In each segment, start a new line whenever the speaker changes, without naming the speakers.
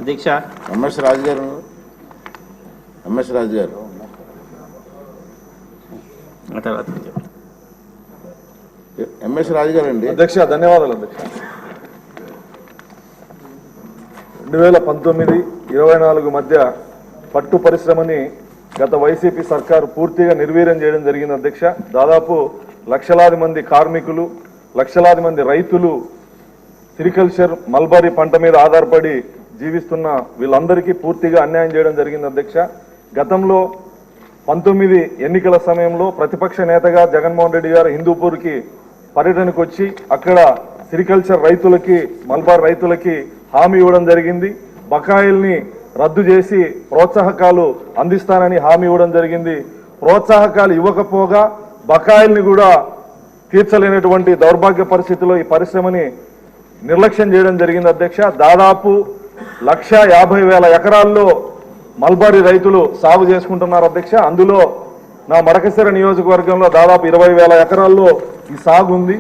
అధ్యక్ష
ఎంఎస్ రాజు గారు ఎంఎస్ రాజు గారు అండి.
అధ్యక్ష ధన్యవాదాలు అధ్యక్ష. 2019-24 మధ్య పట్టు పరిశ్రమని గత వైసీపీ సర్కారు పూర్తిగా నిర్వీర్యం చేయడం జరిగింది అధ్యక్ష. దాదాపు లక్షలాది మంది కార్మికులు, లక్షలాది మంది రైతులు సిరికల్చర్ మల్బరీ పంట మీద ఆధారపడి జీవిస్తున్న వీళ్ళందరికీ పూర్తిగా అన్యాయం చేయడం జరిగింది అధ్యక్ష. గతంలో 19 ఎన్నికల సమయంలో ప్రతిపక్ష నేతగా జగన్మోహన్ రెడ్డి గారు హిందూపూర్కి పర్యటనకు వచ్చి అక్కడ సిరికల్చర్ రైతులకి, మల్బార్ రైతులకి హామీ ఇవ్వడం జరిగింది. బకాయిల్ని రద్దు చేసి ప్రోత్సాహకాలు అందిస్తానని హామీ ఇవ్వడం జరిగింది. ప్రోత్సాహకాలు ఇవ్వకపోగా బకాయిల్ని కూడా తీర్చలేనటువంటి దౌర్భాగ్య పరిస్థితిలో ఈ పరిశ్రమని నిర్లక్ష్యం చేయడం జరిగింది అధ్యక్ష. దాదాపు 1,50,000 ఎకరాల్లో మల్బరీ రైతులు సాగు చేసుకుంటున్నారు అధ్యక్ష. అందులో నా మడకశిర నియోజకవర్గంలో దాదాపు 20,000 ఎకరాల్లో ఈ సాగు ఉంది.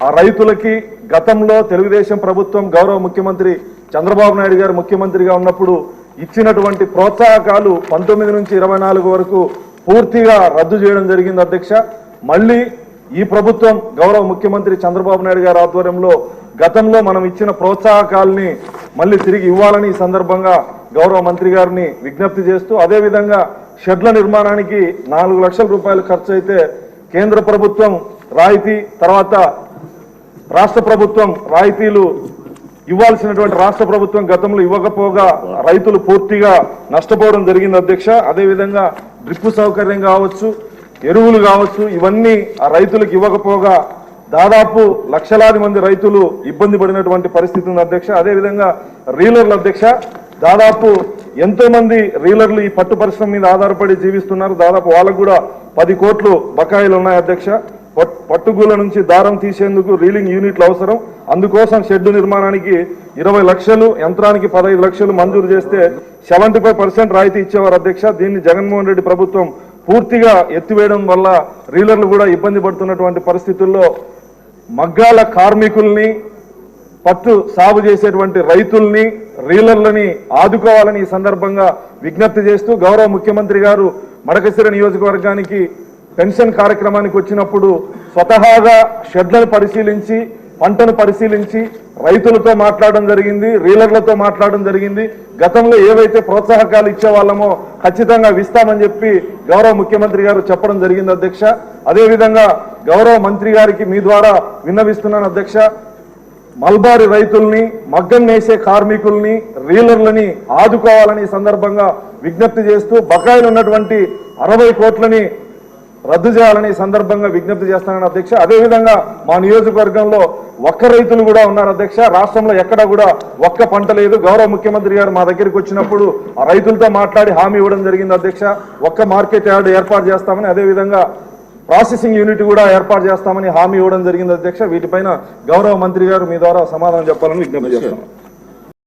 ఆ రైతులకి గతంలో తెలుగుదేశం ప్రభుత్వం గౌరవ ముఖ్యమంత్రి చంద్రబాబు నాయుడు గారు ముఖ్యమంత్రిగా ఉన్నప్పుడు ఇచ్చినటువంటి ప్రోత్సాహకాలు 19 నుంచి 24 వరకు పూర్తిగా రద్దు చేయడం జరిగింది అధ్యక్ష. మళ్ళీ ఈ ప్రభుత్వం గౌరవ ముఖ్యమంత్రి చంద్రబాబు నాయుడు గారి ఆధ్వర్యంలో గతంలో మనం ఇచ్చిన ప్రోత్సాహకాలని మళ్ళీ తిరిగి ఇవ్వాలని ఈ సందర్భంగా గౌరవ మంత్రి గారిని విజ్ఞప్తి చేస్తూ, అదేవిధంగా షెడ్ల నిర్మాణానికి 4 లక్షల రూపాయలు ఖర్చు అయితే కేంద్ర ప్రభుత్వం రాయితీ, తర్వాత రాష్ట్ర ప్రభుత్వం రాయితీలు ఇవ్వాల్సినటువంటి రాష్ట్ర ప్రభుత్వం గతంలో ఇవ్వకపోగా రైతులు పూర్తిగా నష్టపోవడం జరిగింది అధ్యక్ష. అదేవిధంగా డ్రిప్ సౌకర్యం కావచ్చు, ఎరువులు కావచ్చు, ఇవన్నీ ఆ రైతులకు ఇవ్వకపోగా దాదాపు లక్షలాది మంది రైతులు ఇబ్బంది పడినటువంటి పరిస్థితి ఉంది అధ్యక్ష. అదేవిధంగా రీలర్లు అధ్యక్ష, దాదాపు ఎంతో మంది రీలర్లు ఈ పట్టు పరిశ్రమ మీద ఆధారపడి జీవిస్తున్నారు. దాదాపు వాళ్ళకు కూడా 10 కోట్లు బకాయిలు ఉన్నాయి అధ్యక్ష. పట్టుగూల నుంచి దారం తీసేందుకు రీలింగ్ యూనిట్లు అవసరం. అందుకోసం షెడ్డు నిర్మాణానికి 20 లక్షలు, యంత్రానికి 15 లక్షలు మంజూరు చేస్తే 75% రాయితీ ఇచ్చేవారు అధ్యక్ష. దీన్ని జగన్మోహన్ రెడ్డి ప్రభుత్వం పూర్తిగా ఎత్తివేయడం వల్ల రీలర్లు కూడా ఇబ్బంది పడుతున్నటువంటి పరిస్థితుల్లో మగ్గాల కార్మికుల్ని, పట్టు సాగు చేసేటువంటి రైతుల్ని, రీలర్లని ఆదుకోవాలని ఈ సందర్భంగా విజ్ఞప్తి చేస్తూ, గౌరవ ముఖ్యమంత్రి గారు మడకశిర నియోజకవర్గానికి పెన్షన్ కార్యక్రమానికి వచ్చినప్పుడు స్వతహాగా షెడ్లను పరిశీలించి, పంటను పరిశీలించి రైతులతో మాట్లాడడం జరిగింది, రీలర్లతో మాట్లాడడం జరిగింది. గతంలో ఏవైతే ప్రోత్సాహకాలు ఇచ్చేవాళ్ళమో ఖచ్చితంగా ఇస్తామని చెప్పి గౌరవ ముఖ్యమంత్రి గారు చెప్పడం జరిగింది అధ్యక్ష. అదేవిధంగా గౌరవ మంత్రి గారికి మీ ద్వారా విన్నవిస్తున్నాను అధ్యక్ష, మల్బారీ రైతుల్ని, మగ్గం నేసే కార్మికుల్ని, రీలర్లని ఆదుకోవాలని సందర్భంగా విజ్ఞప్తి చేస్తూ బకాయిలు ఉన్నటువంటి 60 కోట్లని రద్దు చేయాలని సందర్భంగా విజ్ఞప్తి చేస్తానని అధ్యక్ష. అదేవిధంగా మా నియోజకవర్గంలో ఒక్క రైతులు కూడా ఉన్నారు అధ్యక్ష. రాష్ట్రంలో ఎక్కడా కూడా ఒక్క పంట లేదు. గౌరవ ముఖ్యమంత్రి గారు మా దగ్గరికి వచ్చినప్పుడు ఆ రైతులతో మాట్లాడి హామీ ఇవ్వడం జరిగింది అధ్యక్ష. ఒక్క మార్కెట్ యార్డ్ ఏర్పాటు చేస్తామని, అదేవిధంగా ప్రాసెసింగ్ యూనిట్ కూడా ఏర్పాటు చేస్తామని హామీ ఇవ్వడం జరిగింది అధ్యక్ష. వీటిపైన గౌరవ మంత్రి గారు మీ ద్వారా సమాధానం చెప్పాలని విజ్ఞప్తి చేస్తున్నాను.